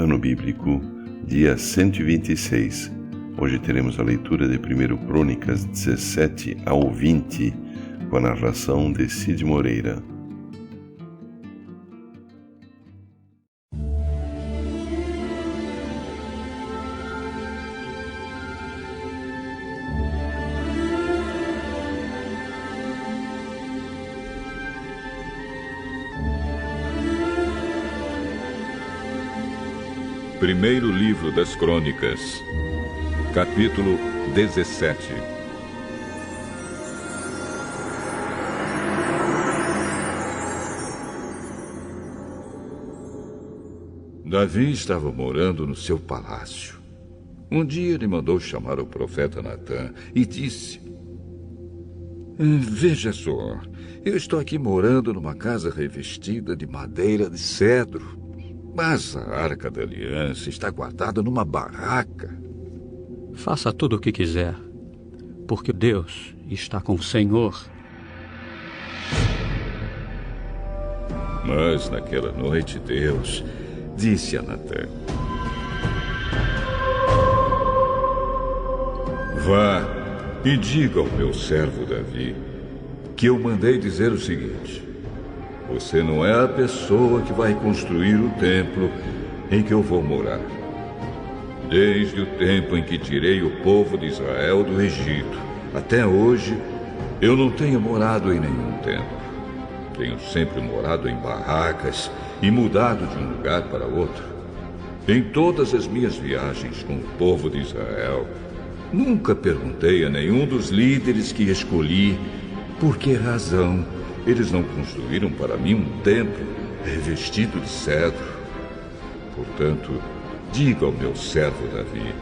Ano Bíblico, dia 126. Hoje teremos a leitura de 1 Crônicas 17 ao 20, com a narração de Cid Moreira. Primeiro livro das Crônicas, capítulo 17. Davi estava morando no seu palácio. Um dia ele mandou chamar o profeta Natã e disse: Veja só, eu estou aqui morando numa casa revestida de madeira de cedro. Mas a Arca da Aliança está guardada numa barraca. Faça tudo o que quiser, porque Deus está com o Senhor. Mas naquela noite Deus disse a Natã: Vá e diga ao meu servo Davi que eu mandei dizer o seguinte: você não é a pessoa que vai construir o templo em que eu vou morar. Desde o tempo em que tirei o povo de Israel do Egito até hoje, eu não tenho morado em nenhum templo. Tenho sempre morado em barracas e mudado de um lugar para outro. Em todas as minhas viagens com o povo de Israel, nunca perguntei a nenhum dos líderes que escolhi por que razão eles não construíram para mim um templo revestido de cedro. Portanto, diga ao meu servo Davi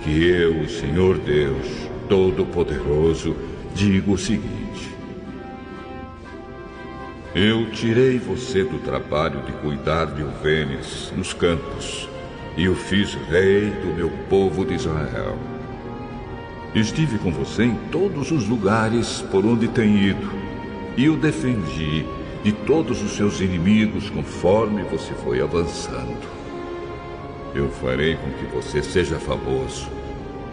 que eu, o Senhor Deus Todo-Poderoso, digo o seguinte: eu tirei você do trabalho de cuidar de ovelhas nos campos e o fiz rei do meu povo de Israel. Estive com você em todos os lugares por onde tem ido e o defendi de todos os seus inimigos conforme você foi avançando. Eu farei com que você seja famoso,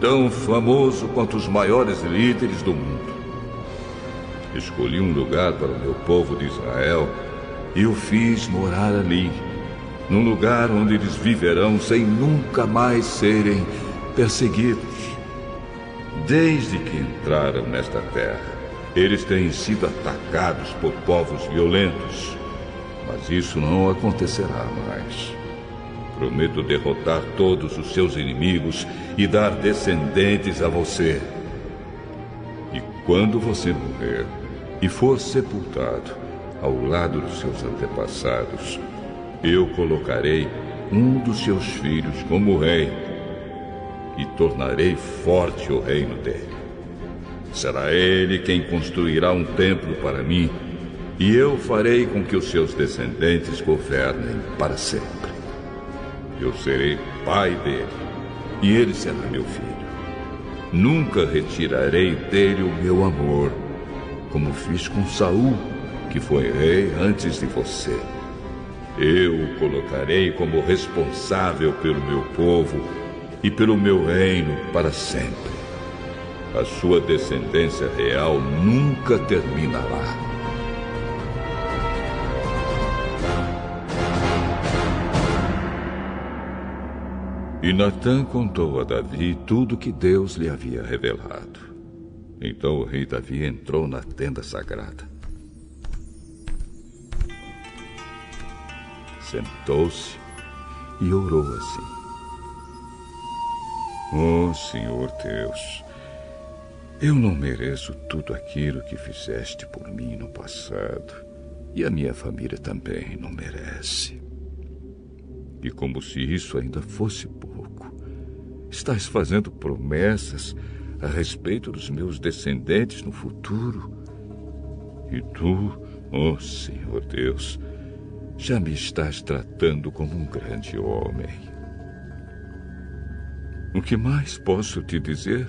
tão famoso quanto os maiores líderes do mundo. Escolhi um lugar para o meu povo de Israel e o fiz morar ali, num lugar onde eles viverão sem nunca mais serem perseguidos. Desde que entraram nesta terra, eles têm sido atacados por povos violentos, mas isso não acontecerá mais. Prometo derrotar todos os seus inimigos e dar descendentes a você. E quando você morrer e for sepultado ao lado dos seus antepassados, eu colocarei um dos seus filhos como rei e tornarei forte o reino dele. Será ele quem construirá um templo para mim, e eu farei com que os seus descendentes governem para sempre. Eu serei pai dele, e ele será meu filho. Nunca retirarei dele o meu amor, como fiz com Saul, que foi rei antes de você. Eu o colocarei como responsável pelo meu povo e pelo meu reino para sempre. A sua descendência real nunca terminará. E Natã contou a Davi tudo que Deus lhe havia revelado. Então o rei Davi entrou na tenda sagrada. Sentou-se e orou assim: Ó Senhor Deus, eu não mereço tudo aquilo que fizeste por mim no passado, e a minha família também não merece. E como se isso ainda fosse pouco, estás fazendo promessas a respeito dos meus descendentes no futuro. E tu, ó Senhor Deus, já me estás tratando como um grande homem. O que mais posso te dizer?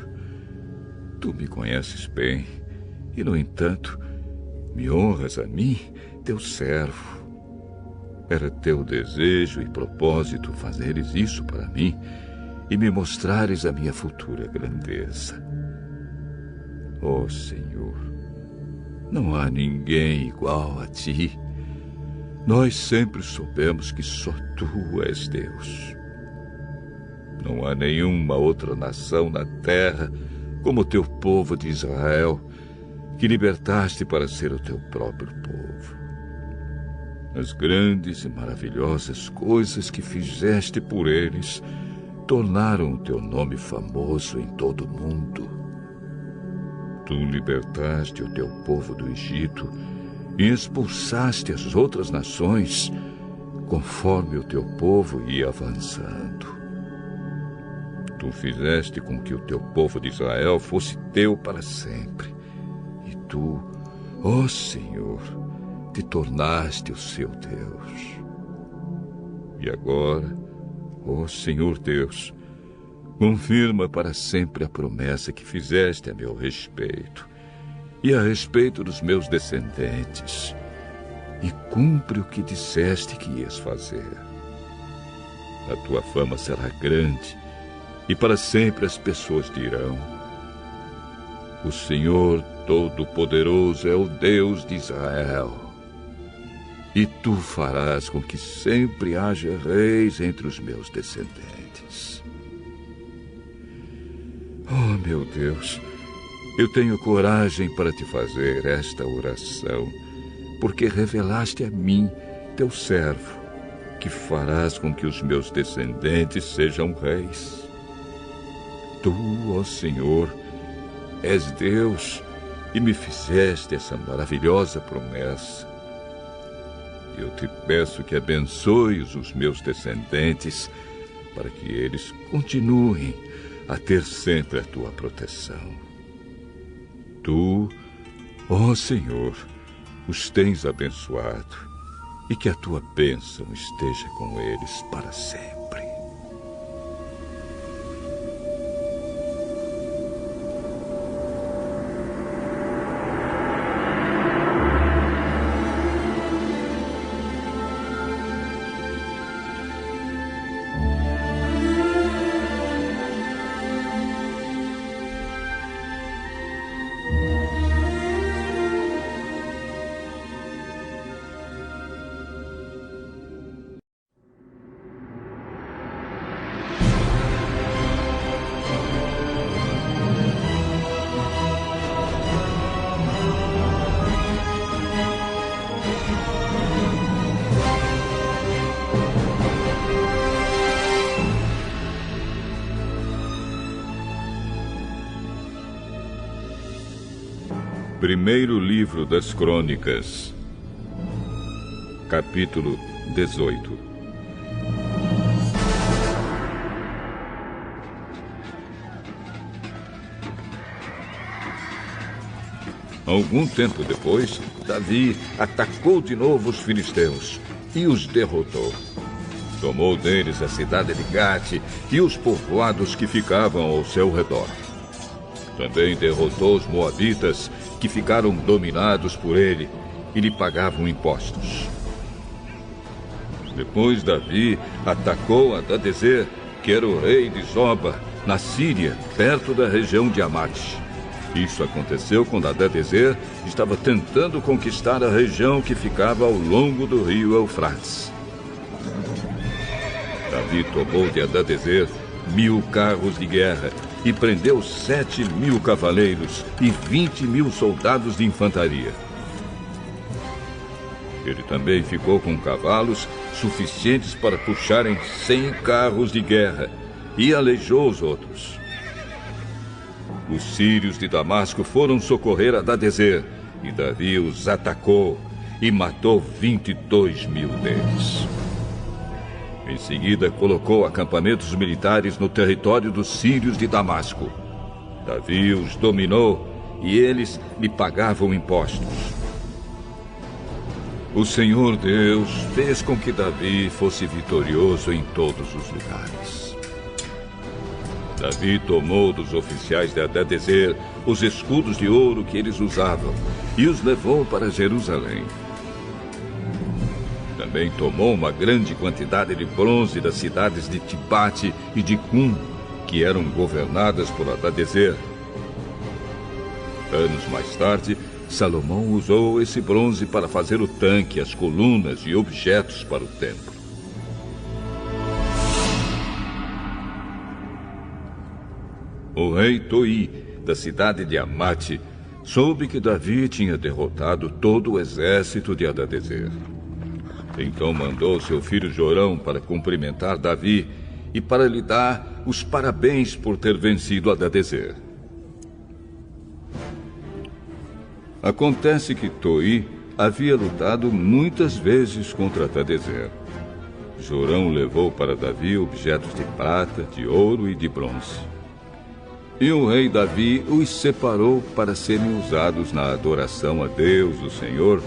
Tu me conheces bem e, no entanto, me honras a mim, teu servo. Era teu desejo e propósito fazeres isso para mim e me mostrares a minha futura grandeza. Ó Senhor, não há ninguém igual a ti. Nós sempre soubemos que só tu és Deus. Não há nenhuma outra nação na terra como o teu povo de Israel, que libertaste para ser o teu próprio povo. As grandes e maravilhosas coisas que fizeste por eles tornaram o teu nome famoso em todo o mundo. Tu libertaste o teu povo do Egito e expulsaste as outras nações conforme o teu povo ia avançando. Tu fizeste com que o teu povo de Israel fosse teu para sempre. E tu, ó Senhor, te tornaste o seu Deus. E agora, ó Senhor Deus, confirma para sempre a promessa que fizeste a meu respeito e a respeito dos meus descendentes, e cumpre o que disseste que ias fazer. A tua fama será grande, e para sempre as pessoas dirão: o Senhor Todo-Poderoso é o Deus de Israel. E tu farás com que sempre haja reis entre os meus descendentes. Oh, meu Deus, eu tenho coragem para te fazer esta oração, porque revelaste a mim, teu servo, que farás com que os meus descendentes sejam reis. Tu, ó Senhor, és Deus e me fizeste essa maravilhosa promessa. Eu te peço que abençoes os meus descendentes para que eles continuem a ter sempre a tua proteção. Tu, ó Senhor, os tens abençoado e que a tua bênção esteja com eles para sempre. Primeiro livro das Crônicas, capítulo 18. Algum tempo depois, Davi atacou de novo os filisteus e os derrotou. Tomou deles a cidade de Gate e os povoados que ficavam ao seu redor. Também derrotou os moabitas, que ficaram dominados por ele e lhe pagavam impostos. Depois Davi atacou Hadadezer, que era o rei de Zoba, na Síria, perto da região de Amate. Isso aconteceu quando Hadadezer estava tentando conquistar a região que ficava ao longo do rio Eufrates. Davi tomou de Hadadezer 1000 carros de guerra e prendeu 7.000 cavaleiros e 20.000 soldados de infantaria. Ele também ficou com cavalos suficientes para puxarem 100 carros de guerra e aleijou os outros. Os sírios de Damasco foram socorrer Hadadezer e Davi os atacou e matou 22.000 deles. Em seguida, colocou acampamentos militares no território dos sírios de Damasco. Davi os dominou e eles lhe pagavam impostos. O Senhor Deus fez com que Davi fosse vitorioso em todos os lugares. Davi tomou dos oficiais de Hadadezer os escudos de ouro que eles usavam e os levou para Jerusalém. também tomou uma grande quantidade de bronze das cidades de Tibate e de Cum, que eram governadas por Hadadezer. Anos mais tarde, Salomão usou esse bronze para fazer o tanque, as colunas e objetos para o templo. O rei Toi, da cidade de Amate, soube que Davi tinha derrotado todo o exército de Hadadezer. Então mandou seu filho Jorão para cumprimentar Davi e para lhe dar os parabéns por ter vencido Hadadezer. Acontece que Toi havia lutado muitas vezes contra Hadadezer. Jorão levou para Davi objetos de prata, de ouro e de bronze. E o rei Davi os separou para serem usados na adoração a Deus, o Senhor,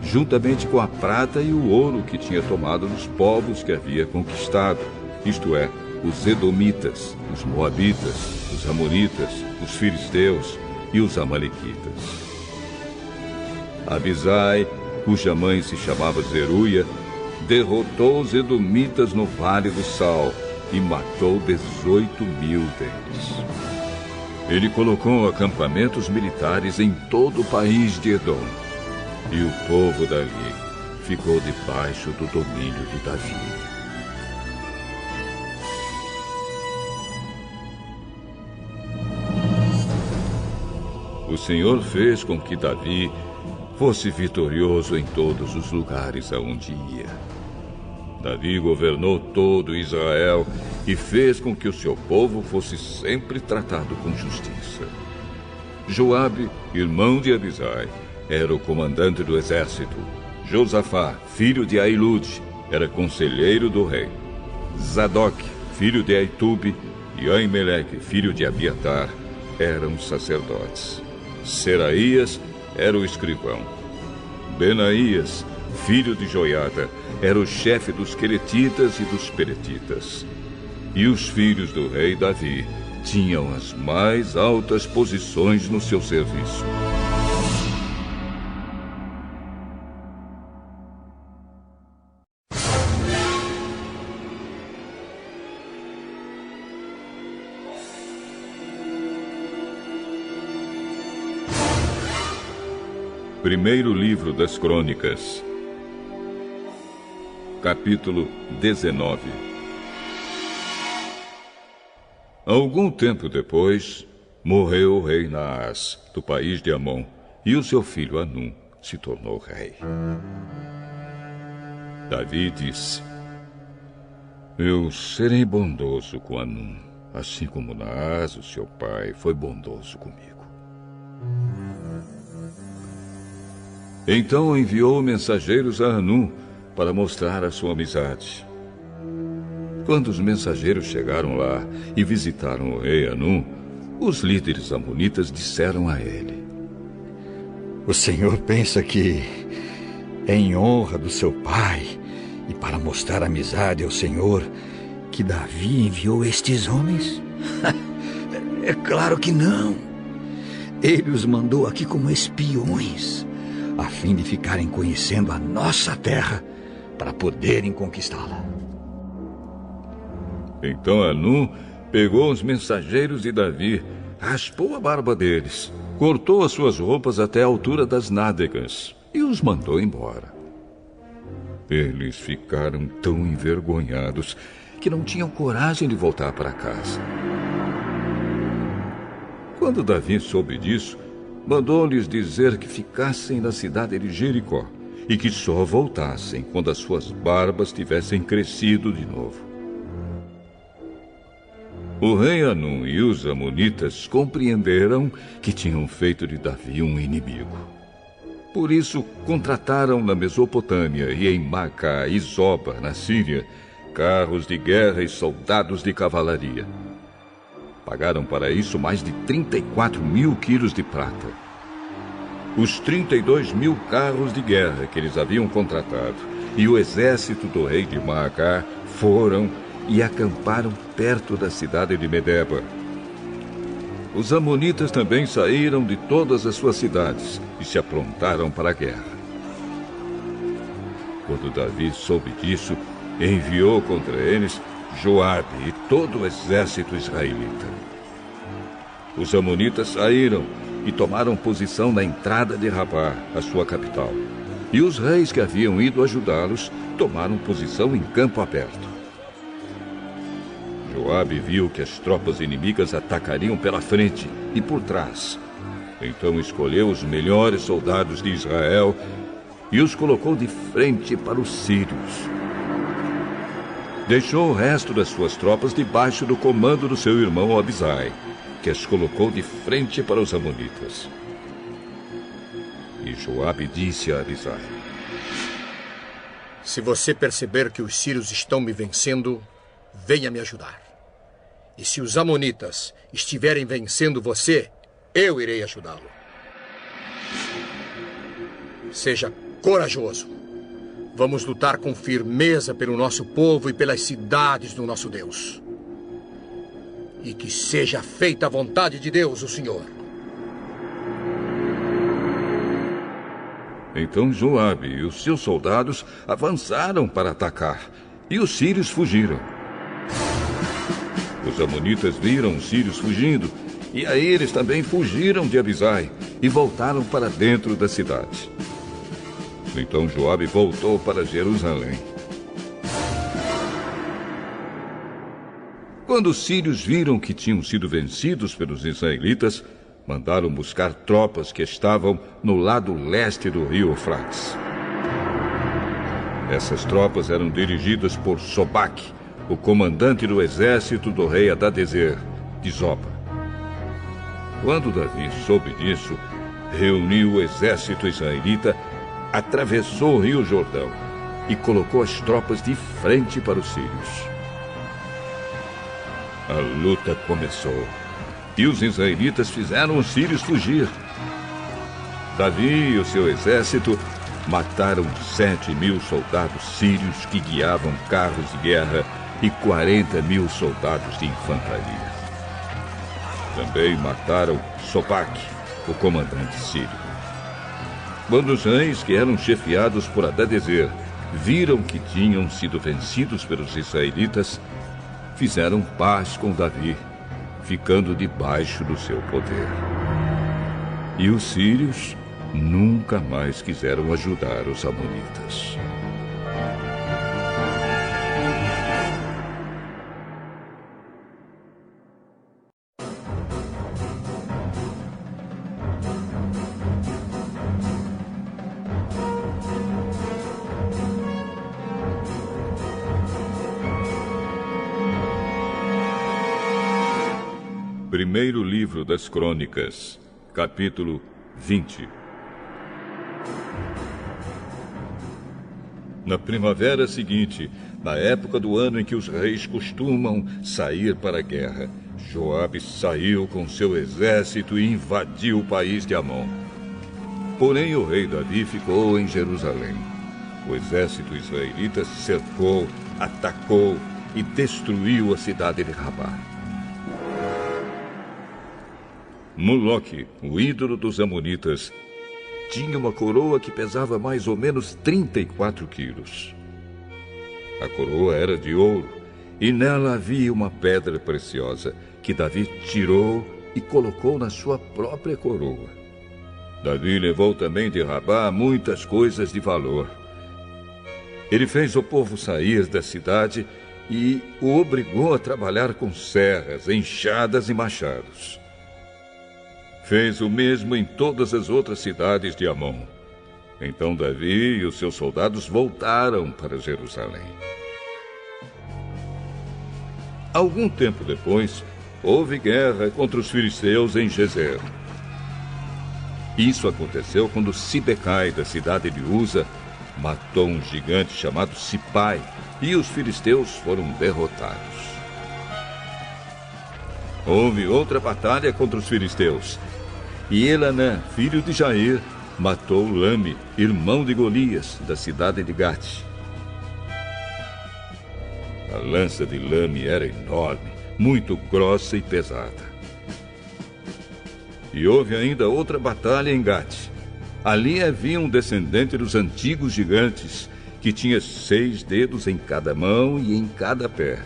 juntamente com a prata e o ouro que tinha tomado dos povos que havia conquistado, isto é, os Edomitas, os Moabitas, os Amonitas, os Filisteus e os Amalequitas. Abisai, cuja mãe se chamava Zeruia, derrotou os Edomitas no Vale do Sal e matou 18.000 deles. Ele colocou acampamentos militares em todo o país de Edom, e o povo dali ficou debaixo do domínio de Davi. O Senhor fez com que Davi fosse vitorioso em todos os lugares aonde ia. Davi governou todo Israel e fez com que o seu povo fosse sempre tratado com justiça. Joabe, irmão de Abisai, era o comandante do exército. Josafá, filho de Ahilude, era conselheiro do rei. Zadok, filho de Aitube, e Aimeleque, filho de Abiatar, eram sacerdotes. Seraías era o escrivão. Benaías, filho de Joiada, era o chefe dos queretitas e dos peretitas. E os filhos do rei Davi tinham as mais altas posições no seu serviço. Primeiro livro das Crônicas, capítulo 19. Algum tempo depois, morreu o rei Naás, do país de Amon, e o seu filho Anum se tornou rei. Davi disse: Eu serei bondoso com Anum, assim como Naás, o seu pai, foi bondoso comigo. Então enviou mensageiros a Anum para mostrar a sua amizade. Quando os mensageiros chegaram lá e visitaram o rei Anum, os líderes amonitas disseram a ele: O senhor pensa que, em honra do seu pai e para mostrar amizade ao senhor, que Davi enviou estes homens? É claro que não. Ele os mandou aqui como espiões, a fim de ficarem conhecendo a nossa terra para poderem conquistá-la. Então Anum pegou os mensageiros de Davi, raspou a barba deles, cortou as suas roupas até a altura das nádegas e os mandou embora. Eles ficaram tão envergonhados que não tinham coragem de voltar para casa. Quando Davi soube disso, mandou-lhes dizer que ficassem na cidade de Jericó e que só voltassem quando as suas barbas tivessem crescido de novo. O rei Anum e os amonitas compreenderam que tinham feito de Davi um inimigo. Por isso, contrataram na Mesopotâmia e em Macá e Zoba, na Síria, carros de guerra e soldados de cavalaria. Pagaram para isso mais de 34.000 quilos de prata. Os 32.000 carros de guerra que eles haviam contratado e o exército do rei de Macá foram e acamparam perto da cidade de Medeba. Os amonitas também saíram de todas as suas cidades e se aprontaram para a guerra. Quando Davi soube disso, enviou contra eles Joabe e todo o exército israelita. Os amonitas saíram e tomaram posição na entrada de Rabá, a sua capital. E os reis que haviam ido ajudá-los tomaram posição em campo aberto. Joabe viu que as tropas inimigas atacariam pela frente e por trás. Então escolheu os melhores soldados de Israel e os colocou de frente para os sírios. Deixou o resto das suas tropas debaixo do comando do seu irmão Abisai, que as colocou de frente para os amonitas. E Joabe disse a Abisai: se você perceber que os sírios estão me vencendo, venha me ajudar. E se os amonitas estiverem vencendo você, eu irei ajudá-lo. Seja corajoso. Vamos lutar com firmeza pelo nosso povo e pelas cidades do nosso Deus. E que seja feita a vontade de Deus, o Senhor. Então Joabe e os seus soldados avançaram para atacar, e os sírios fugiram. Os amonitas viram os sírios fugindo, e aí eles também fugiram de Abisai e voltaram para dentro da cidade. Então Joabe voltou para Jerusalém. Quando os sírios viram que tinham sido vencidos pelos israelitas, mandaram buscar tropas que estavam no lado leste do rio Eufrates. Essas tropas eram dirigidas por Sobaque, o comandante do exército do rei Hadadezer, de Zoba. Quando Davi soube disso, reuniu o exército israelita, atravessou o rio Jordão e colocou as tropas de frente para os sírios. A luta começou e os israelitas fizeram os sírios fugir. Davi e o seu exército mataram 7.000 soldados sírios que guiavam carros de guerra e 40.000 soldados de infantaria. Também mataram Sobaque, o comandante sírio. Quando os reis, que eram chefiados por Hadadezer, viram que tinham sido vencidos pelos israelitas, fizeram paz com Davi, ficando debaixo do seu poder. E os sírios nunca mais quiseram ajudar os amonitas. Primeiro livro das Crônicas, capítulo 20. Na primavera seguinte, na época do ano em que os reis costumam sair para a guerra, Joabe saiu com seu exército e invadiu o país de Amon. Porém, o rei Davi ficou em Jerusalém. O exército israelita cercou, atacou e destruiu a cidade de Rabá. Moloque, o ídolo dos amonitas, tinha uma coroa que pesava mais ou menos 34 quilos. A coroa era de ouro e nela havia uma pedra preciosa que Davi tirou e colocou na sua própria coroa. Davi levou também de Rabá muitas coisas de valor. Ele fez o povo sair da cidade e o obrigou a trabalhar com serras, enxadas e machados. Fez o mesmo em todas as outras cidades de Amon. Então Davi e os seus soldados voltaram para Jerusalém. Algum tempo depois, houve guerra contra os filisteus em Gezer. Isso aconteceu quando Sibecai, da cidade de Uza, matou um gigante chamado Sipai, e os filisteus foram derrotados. Houve outra batalha contra os filisteus, e Elanã, filho de Jair, matou Lame, irmão de Golias, da cidade de Gate. A lança de Lame era enorme, muito grossa e pesada. E houve ainda outra batalha em Gate. Ali havia um descendente dos antigos gigantes, que tinha 6 dedos em cada mão e em cada pé.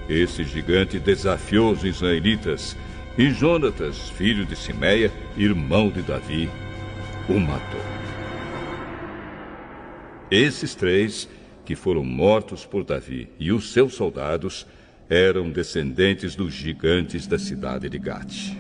Esse gigante desafiou os israelitas e Jonatas, filho de Simeia, irmão de Davi, o matou. Esses 3, que foram mortos por Davi e os seus soldados, eram descendentes dos gigantes da cidade de Gate.